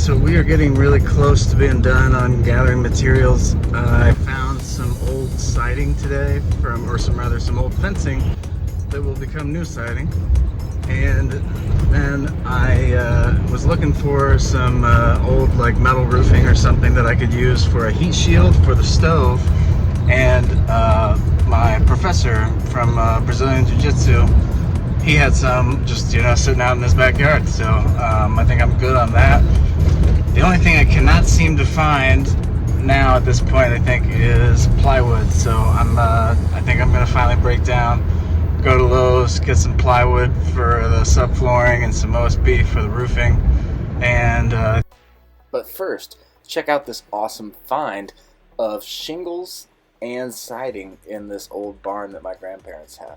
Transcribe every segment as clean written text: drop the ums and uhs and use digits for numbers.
So we are getting really close to being done on gathering materials. I found some old siding today some old fencing that will become new siding. And then I was looking for some old like metal roofing or something that I could use for a heat shield for the stove. And my professor from Brazilian Jiu-Jitsu, he had some just sitting out in his backyard. So I think I'm good on that. The only thing I cannot seem to find now at this point, I think, is plywood. So I think I'm gonna finally break down, go to Lowe's, get some plywood for the subflooring and some OSB for the roofing. And but first, check out this awesome find of shingles and siding in this old barn that my grandparents have.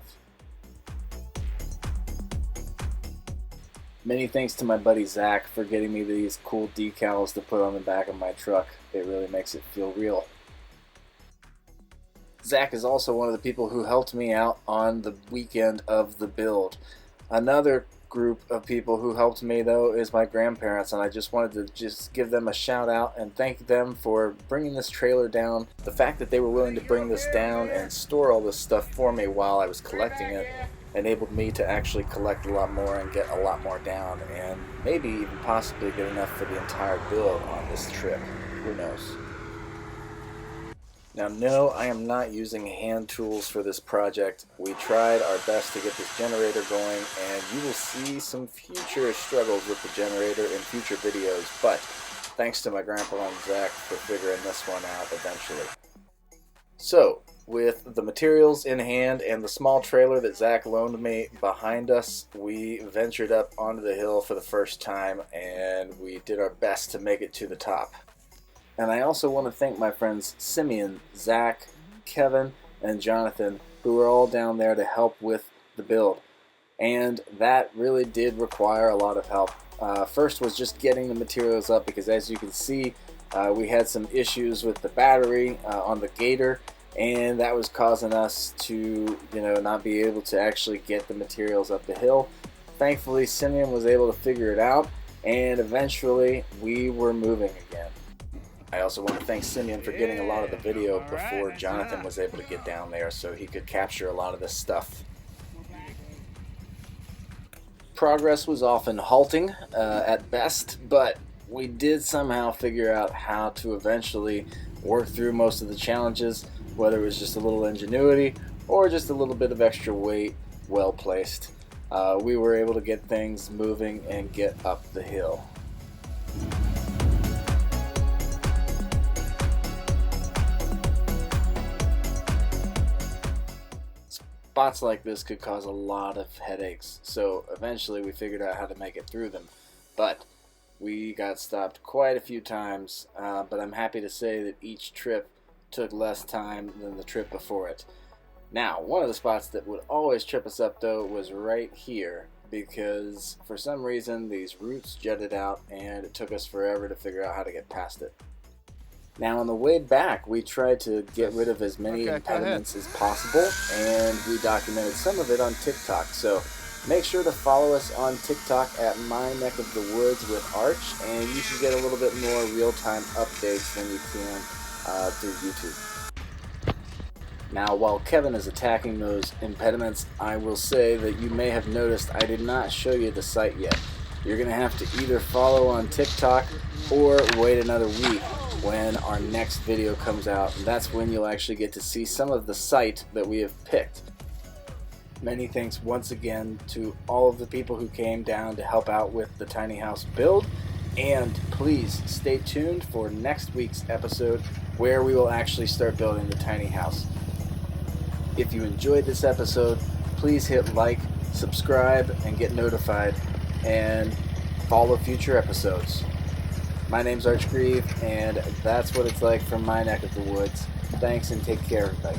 Many thanks to my buddy Zach for getting me these cool decals to put on the back of my truck. It really makes it feel real. Zach is also one of the people who helped me out on the weekend of the build. Another group of people who helped me, though, is my grandparents, and I just wanted to give them a shout out and thank them for bringing this trailer down. The fact that they were willing to bring this down and store all this stuff for me while I was collecting it enabled me to actually collect a lot more and get a lot more down, and maybe even possibly get enough for the entire build on this trip. Who knows? Now, no, I am not using hand tools for this project. We tried our best to get this generator going, and you will see some future struggles with the generator in future videos, but thanks to my grandpa and Zach for figuring this one out eventually. So, with the materials in hand and the small trailer that Zach loaned me behind us, we ventured up onto the hill for the first time, and we did our best to make it to the top. And I also want to thank my friends Simeon, Zach, Kevin, and Jonathan, who were all down there to help with the build. And that really did require a lot of help. First was just getting the materials up, because as you can see, we had some issues with the battery on the gator, and that was causing us to not be able to actually get the materials up the hill. Thankfully, Simeon was able to figure it out, and eventually we were moving again. I also want to thank Simeon for getting a lot of the video before Jonathan was able to get down there so he could capture a lot of this stuff. Progress was often halting at best, but we did somehow figure out how to eventually work through most of the challenges, whether it was just a little ingenuity or just a little bit of extra weight well placed. We were able to get things moving and get up the hill. Spots like this could cause a lot of headaches, so eventually we figured out how to make it through them. But we got stopped quite a few times, but I'm happy to say that each trip took less time than the trip before it. Now, one of the spots that would always trip us up, though, was right here, because for some reason these roots jutted out and it took us forever to figure out how to get past it. Now, on the way back, we tried to get rid of as many impediments as possible, and we documented some of it on TikTok. So make sure to follow us on TikTok at My Neck of the Woods with Arch, and you can get a little bit more real-time updates than you can through YouTube. Now, while Kevin is attacking those impediments, I will say that you may have noticed I did not show you the site yet. You're going to have to either follow on TikTok or wait another week when our next video comes out, and that's when you'll actually get to see some of the site that we have picked. Many thanks once again to all of the people who came down to help out with the tiny house build, and please stay tuned for next week's episode where we will actually start building the tiny house. If you enjoyed this episode, please hit like, subscribe, and get notified, and follow future episodes. My name's Arch Grieve, and that's what it's like from my neck of the woods. Thanks, and take care, everybody.